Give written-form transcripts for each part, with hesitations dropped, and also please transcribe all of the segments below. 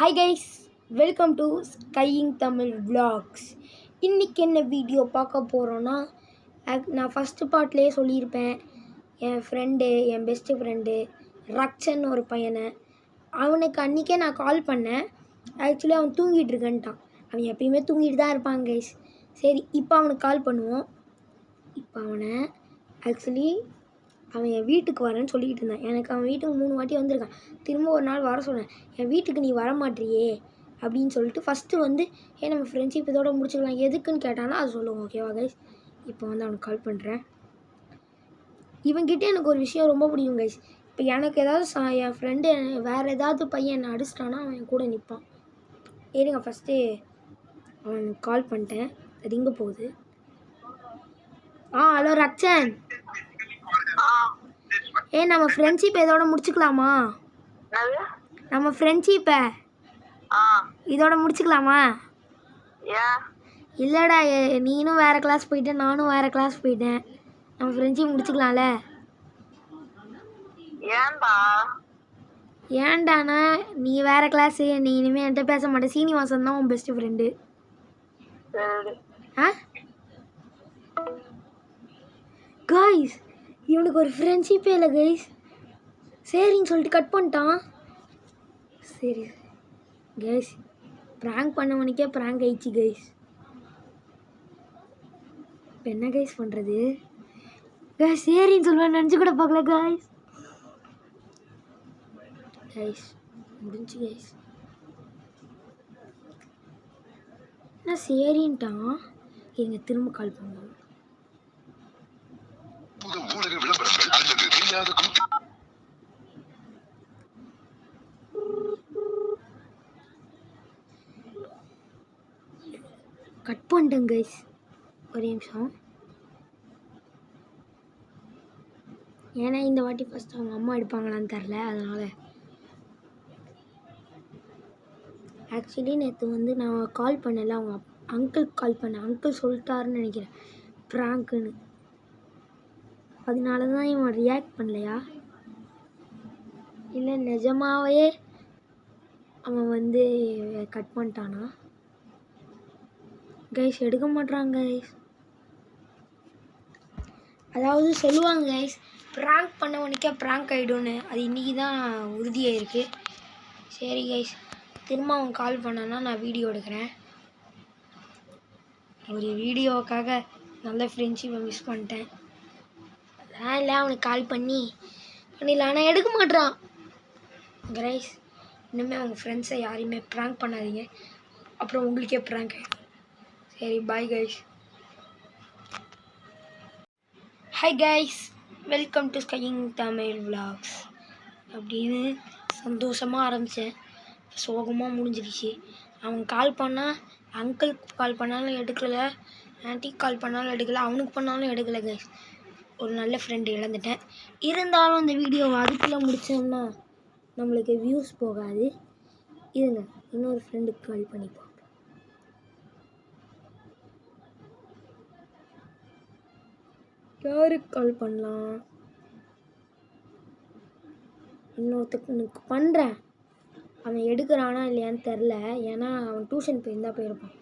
Hi guys, welcome to Skying Tamil Vlogs. இன்னைக்கு என்ன video பார்க்க போகிறோன்னா, நான் ஃபஸ்ட்டு பார்ட்லேயே சொல்லியிருப்பேன். என் பெஸ்ட்டு ஃப்ரெண்டு ரக்ஷன் ஒரு பையனை, அவனுக்கு அன்றைக்கே நான் கால் பண்ணேன். ஆக்சுவலி அவன் தூங்கிட்டு இருக்கேன்ட்டான். அவன் எப்பயுமே தூங்கிட்டு தான் இருப்பான் கைஸ். சரி, இப்போ அவனுக்கு கால் பண்ணுவோம். இப்போ அவன் என் வீட்டுக்கு வரேன்னு சொல்லிக்கிட்டு இருந்தான். எனக்கு அவன் வீட்டுக்கு 3 வாட்டி வந்திருக்கான். திரும்ப ஒரு நாள் வர சொன்னேன். என் வீட்டுக்கு நீ வர மாட்டியே அப்படின்னு சொல்லிட்டு ஃபஸ்ட்டு நம்ம ஃப்ரெண்ட்ஷிப் இதோட முடிச்சுக்கலாம் எதுக்குன்னு கேட்டானா அது சொல்லுவோம். ஓகேவா கைஸ்? இப்போ அவனுக்கு கால் பண்ணுறேன். இவன்கிட்ட எனக்கு ஒரு விஷயம் ரொம்ப பிடிக்கும் கைஸ். இப்போ எனக்கு ஏதாவது என் ஃப்ரெண்டு வேறு ஏதாவது பையன் என்னை அடிச்சிட்டானா அவன் என் கூட நிற்பான். ஏறுங்க, ஃபஸ்ட்டு அவனுக்கு கால் பண்ணிட்டேன். ரிங்க போகுது. ஹலோ ரக்ஷன். நம்ம ஃப்ரெண்ட்ஷிப் இதோட முடிச்சுக்கலாமா? நம்ம ஃப்ரெண்ட்ஷிப்பை இதோட முடிச்சுக்கலாமா? இல்லைடா, நீனும் வேறு கிளாஸ் போயிட்டேன், நானும் வேறு கிளாஸ் போயிட்டேன். நம்ம ஃப்ரெண்ட்ஷிப் முடிச்சுக்கலாம்ல? ஏன்டானா நீ வேறு கிளாஸு, நீ இனிமேல் என்கிட்ட பேச மாட்டேன். சீனிவாசன் தான் உன் பெஸ்ட்டு ஃப்ரெண்டு. கைஸ், இவனுக்கு ஒரு ஃப்ரெண்ட்ஷிப்பே இல்லை கைஸ். சரின்னு சொல்லிட்டு கட் பண்ணிட்டான். சரி கைஸ், ப்ராங்க் பண்ணவனுக்கே ப்ராங்க் ஆயிடுச்சு கைஸ். இப்போ என்ன கைஸ் பண்ணுறது? கைஸ் சரின்னு சொல்லுவேன் நினச்சி கூட பார்க்கல கைஸ். கைஸ் முடிஞ்சு கைஸ். நான் சரின்ட்டான். எங்க திரும்ப கால் பண்ணுவோம். கட் பண்ணிட்டேன் கைஸ். ஒரே நிமிஷம். ஏன்னா இந்த வாட்டி ஃபஸ்ட் அவங்க அம்மா எடுப்பாங்களான்னு தெரில, அதனால். ஆக்சுவலி நேற்று நான் கால் பண்ணல, அவங்க அங்கிளுக்கு கால் பண்ணேன். அங்கிள் சொல்லிட்டாருன்னு நினைக்கிறேன் ப்ராங்க்குன்னு. அதனால தான் இவன் ரியாக்ட் பண்ணலையா இல்லை நிஜமாவே அவன் கட் பண்ணிட்டானா? கைஸ் எடுக்க மாட்றாங்க கைஸ். அதாவது சொல்லுவாங்க கைஸ், ப்ராங்க் பண்ணவனுக்கே ப்ராங்க் ஆகிடும்னு. அது இன்றைக்கி தான் உறுதியாயிருக்கு. சரி கைஸ், திரும்ப அவன் கால் பண்ணான்னா நான் வீடியோ எடுக்கிறேன். ஒரு வீடியோவுக்காக நல்ல ஃப்ரெண்ட்ஷிப்பை மிஸ் பண்ணிட்டேன். அதான் இல்லை, அவனுக்கு கால் பண்ணி ஆனால் எடுக்க மாட்றான். கைஸ், இனிமேல் அவங்க ஃப்ரெண்ட்ஸை யாரையுமே ப்ராங்க் பண்ணாதீங்க, அப்புறம் உங்களுக்கே ப்ராங்க் ஆகிடும். சரி, bye guys. Hi guys, welcome to skiing Tamil vlogs. அப்படின்னு சந்தோஷமாக ஆரம்பித்தேன், சோகமாக முடிஞ்சிடுச்சு. அவன் கால் பண்ணால், அங்கிளுக்கு கால் பண்ணாலும் எடுக்கலை, ஆன்ட்டிக்கு கால் பண்ணாலும் எடுக்கலை, அவனுக்கு பண்ணாலும் எடுக்கலை கைஸ். ஒரு நல்ல ஃப்ரெண்டு இழந்துட்டேன். இருந்தாலும் இந்த வீடியோவை அதுக்குள்ளே முடித்தோம்னா நம்மளுக்கு வியூஸ் போகாது. இருங்க, இன்னொரு ஃப்ரெண்டுக்கு கால் பண்ணிப்போம். யாருக்கு கால் பண்ணலாம்? இன்னொருத்தனுக்கு பண்ணுறேன். அவன் எடுக்கிறானா இல்லையான்னு தெரில, ஏன்னா அவன் டியூஷன் போயிருப்பான்.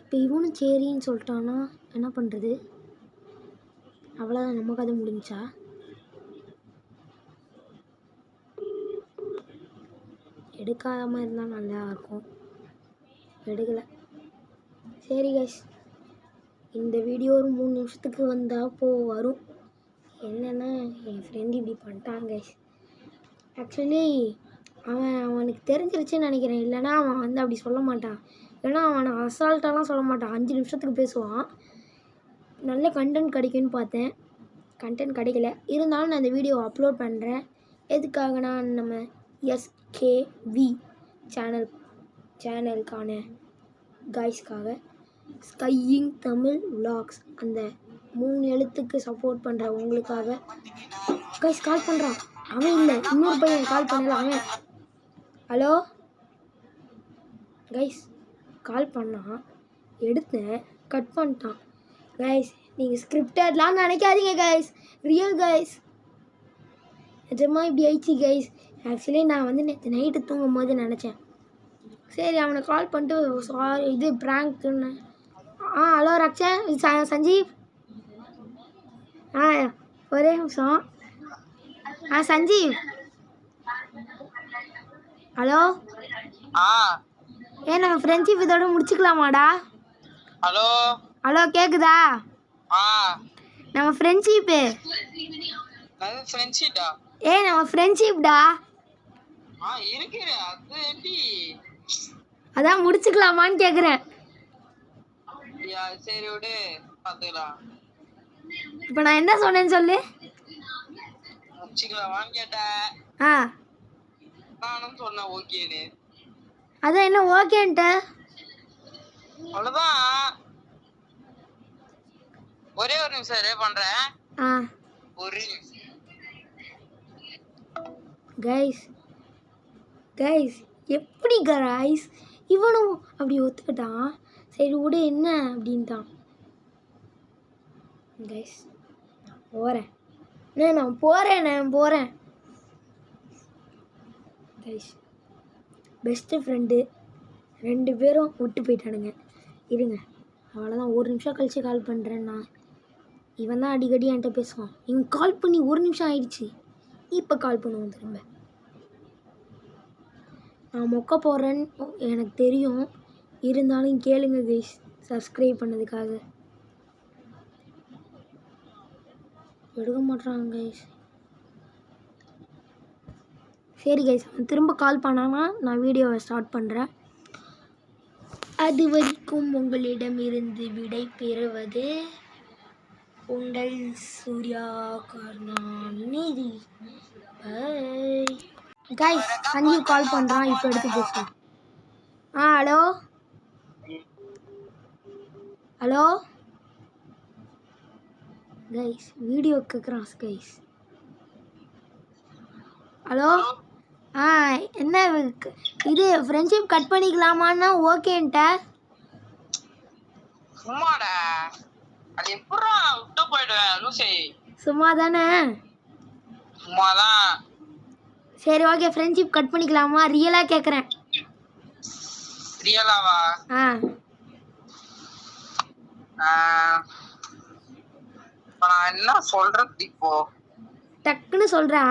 இப்போ இவனும் சரின்னு சொல்லிட்டானா என்ன பண்ணுறது? அவ்வளோதான், நம்ம கதை முடிஞ்சா? எடுக்காமல் இருந்தால் நல்லா இருக்கும். எடுக்கலை. சரி கைஸ், இந்த வீடியோ ஒரு 3 நிமிஷத்துக்கு வந்தால் வரும். என்னென்னா, என் ஃப்ரெண்டு இப்படி பண்ணிட்டான் கைஸ். ஆக்சுவலி அவனுக்கு தெரிஞ்சிருச்சுன்னு நினைக்கிறேன். இல்லைனா அவன் அப்படி சொல்ல மாட்டான். ஏன்னா அவனை அசால்ட்டாலாம் சொல்ல மாட்டான். 5 நிமிஷத்துக்கு பேசுவான். நல்ல கண்டென்ட் கிடைக்குன்னு பார்த்தேன், கண்டென்ட் கிடைக்கல. இருந்தாலும் நான் இந்த வீடியோவை அப்லோட் பண்ணுறேன். எதுக்காகனா, நம்ம SKV சேனலுக்கான காய்ஸ்க்காக, ஸ்கையிங் தமிழ் விலாக்ஸ் அந்த 3 எழுத்துக்கு சப்போர்ட் பண்ணுற உங்களுக்காக. கைஸ் கால் பண்ணுறான். அவன் இல்லை, இன்னொரு பையன் கால் பண்ணல. அவன் ஹலோ கைஸ், கால் பண்ணான், எடுத்தேன், கட் பண்ணிட்டான். கைஸ், நீங்கள் ஸ்கிரிப்டட்லாம் நினைக்காதீங்க கைஸ், ரியல் கைஸ். நிஜமாக இப்படி ஆயிடுச்சு கைஸ். ஆக்சுவலி நான் வந்து நேற்று நைட்டு தூங்கும் போது நினச்சேன், சரி அவனை கால் பண்ணிட்டு சாரி இது ப்ராங்க்குன்னு. ஹலோ ரக்ஷன், சஞ்சீவ். ஒரே நிமிஷம். சஞ்சீவ். ஹலோ. நம்ம ஃப்ரெண்ட்ஷிப் இதோட முடிச்சுக்கலாமாடா? ஹலோ ஹலோ கேக்குதா? நம்ம ஃப்ரெண்ட்ஷிப்பு நம்ம ஃப்ரெண்ட்ஷிப்டா. அதான் முடிச்சுக்கலாமான்னு கேக்குறேன். சரி விடு பாத்துக்கலாம். இப்போ நான் என்ன சொன்னேன்னு சொல்லு. முடிச்சுக்கலாமான்னு கேட்டேன். நானும் சொன்னேன் ஓகேன்னு. அதான் என்ன ஓகேன்ட்ட? அவ்வளவுதான். ஒரே ஒரு நிமிஷம் ரே பண்றேன். ஒரு கைஸ் எப்படி கைஸ் இவனும் அப்படி ஒத்துக்கிட்டான். சரி விடு என்ன அப்படின்ட்டான். கைஸ் நான் போகிறேன் கைஸ். பெஸ்ட்டு ஃப்ரெண்டு 2 பேரும் விட்டு போயிட்டானுங்க. இருங்க அவ்வளோதான், ஒரு நிமிஷம் கழித்து கால் பண்ணுறேன்னா. இவன் தான் அடிக்கடி என்கிட்ட பேசுவான். இவன் கால் பண்ணி 1 நிமிஷம் ஆயிடுச்சு, இப்போ கால் பண்ணுவோம் திரும்ப. நான் மொக்க போடுறேன்னு எனக்கு தெரியும், இருந்தாலும் கேளுங்க கைஸ், சப்ஸ்கிரைப் பண்ணதுக்காக. எடுக்க மாட்டாங்க கைஸ். சரி கைஸ், அவன் திரும்ப கால் பண்ணானா நான் வீடியோவை ஸ்டார்ட் பண்ணுறேன். அது வரைக்கும் உங்களிடமிருந்து விடை பெறுவது உங்கள் சூர்யா கருணாநிதி. கைஸ் சஞ்சீவ் கால் பண்ணுறான், இப்போ எடுத்து பேசுவோம். ஹலோ கைஸ், வீடியோ கேட்குறான் கைஸ். ஹலோ. என்ன இது ஃப்ரெண்ட்ஷிப் கட் பண்ணிக்கலாமான்னா ஓகேன்ட்ட. சும்மா தானே. சரி ஓகே, ஃப்ரெண்ட்ஷிப் கட் பண்ணிக்கலாமா? ரியலாக கேட்குறேன். ரியலாவா? நான் என்ன சொல்றது இப்போ? டக்குன்னு சொல்றா.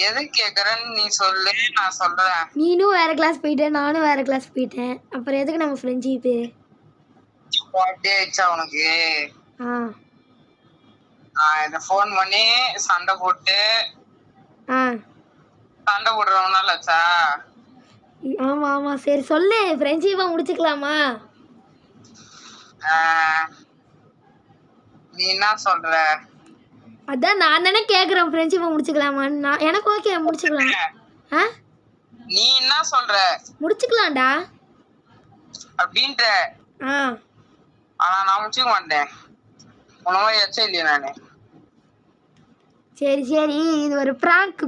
எது கேக்குறன்னு நீ சொல்லு, நான் சொல்றேன். நீனும் வேற கிளாஸ் போயிட்ட, நானும் வேற கிளாஸ் போயிட்டேன், அப்புறம் எதுக்கு நம்ம ஃப்ரெண்ட்ஷிப்? உனக்கு இத ஃபோன் பண்ணி சண்டை போடுறவனால ஆச்சா? ஆமா ஆமா. சரி சொல்லு, ஃப்ரெண்ட்ஷிப்பா முடிச்சுக்கலாமா? நீ என்ன சொல்ற? அதான் நான் தானே கேக்குறேன், ஃப்ரெண்ட்ஷிப்பா முடிச்சுக்கலாமான்னு. எனக்கு ஓகே, முடிச்சுக்கலாம். நீ என்ன சொல்ற? முடிச்சுக்கலாம்டா அப்படின்ற. ஆனா நான் முடிச்சுக்க மாட்டேன். உனமா எச்ச இல்லையா நானு? சரி சரி, இது ஒரு பிராங்க்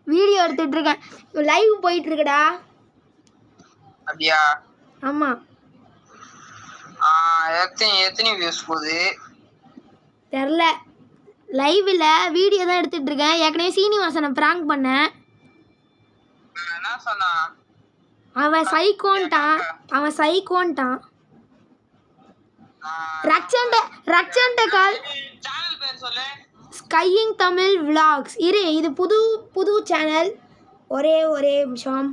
வீடியோ எடுத்துட்டு இருக்கேன், லைவ் போயிட்டு இருக்குடா. அப்படியா? ஆமா. எத்தனை வியூஸ் போகுது தெரியல, லைவ் இல்ல, வீடியோ தான் எடுத்துட்டு இருக்கேன். ஏற்கனவே சீனிவாசனை பிராங்க் பண்ணேன். என்ன சொன்னா? அவன் சைக்கோன்ட்டான். ரக்ஷன்ட்ட கால். சேனல் பேர் சொல்லு. Skiing Tamil vlogs. இது புது சேனல். ஒரே நிமிஷம்.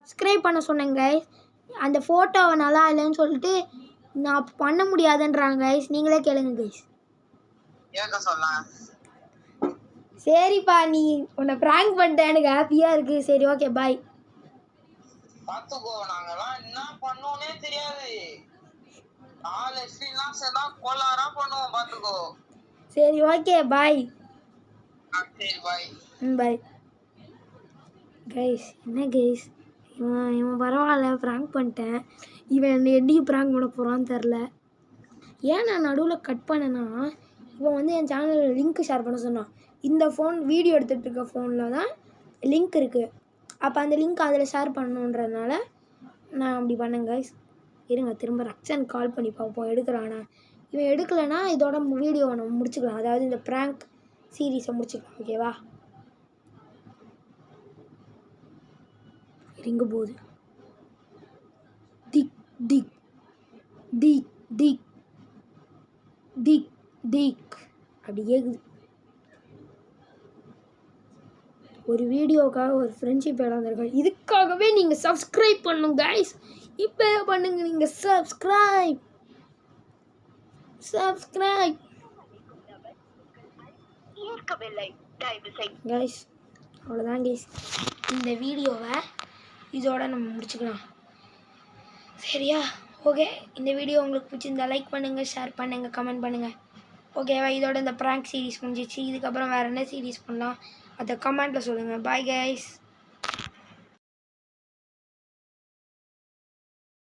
சப்ஸ்கிரைப் பண்ண சொன்னேங்க. அந்த ஃபோட்டோவை நல்லா இல்லைன்னு சொல்லிட்டு நான் பண்ண முடியாதுன்றாங்க கைஸ். நீங்களே கேளுங்க கைஸ். சரிப்பா, நீ உன்னை பிராங்க் பண்ணிட்டேன், எனக்கு ஹாப்பியாக இருக்கு. சரி ஓகே, பாய். பாத்துக்கோ, நாங்கெல்லாம் என்ன பண்ணுவோனே தெரியாது. பண்ணுவோம், பாத்துக்கோ. சரி ஓகே, பாய். சரி பாய். Bye guys. என்ன கைஸ், இவன் பரவாயில்ல, ப்ராங்க் பண்ணிட்டேன். இவன் எப்படி ப்ராங்க் பண்ண போகிறான்னு தெரில. ஏன் நான் நடுவில் கட் பண்ணேன்னா, இவன் வந்து என் சேனலில் லிங்க் ஷேர் பண்ண சொன்னான். இந்த ஃபோன் வீடியோ எடுத்துகிட்டு இருக்க ஃபோனில் தான் லிங்க் இருக்குது. அப்போ அந்த லிங்க் அதில் ஷேர் பண்ணணுன்றதுனால நான் அப்படி பண்ணேன் கைஸ். இருங்க திரும்ப ரக்ஷன் கால் பண்ணி பார்ப்போம், எடுக்கிறானா. இவன் எடுக்கலைன்னா இதோட வீடியோவை நம்ம முடிச்சுக்கலாம். அதாவது இந்த ப்ராங்க் சீரீஸை முடிச்சுக்கலாம். ஓகேவா? ரிங்கு போகுது. திக் திக் திக் திக் திக் திக் அப்படி கேக்குது. ஒரு வீடியோக்காக ஒரு ஃப்ரெண்ட்ஷிப் இழந்திருக்கோம். இதுக்காகவே நீங்கள் சப்ஸ்கிரைப் பண்ணுங்க கைஸ். இப்போ பண்ணுங்க நீங்கள் சப்ஸ்கிரைப். கைஸ் அவ்வளோதான் கைஸ். இந்த வீடியோவை இதோட நம்ம முடிச்சுக்கலாம். சரியா? ஓகே. இந்த வீடியோ உங்களுக்கு பிடிச்சிருந்தா லைக் பண்ணுங்கள், ஷேர் பண்ணுங்கள், கமெண்ட் பண்ணுங்கள். ஓகேவா? இதோட இந்த ப்ராங்க் சீரீஸ் முடிஞ்சிச்சு. இதுக்கப்புறம் வேறு என்ன சீரீஸ் பண்ணலாம் அதை கமெண்ட்டில் சொல்லுங்கள். Bye guys.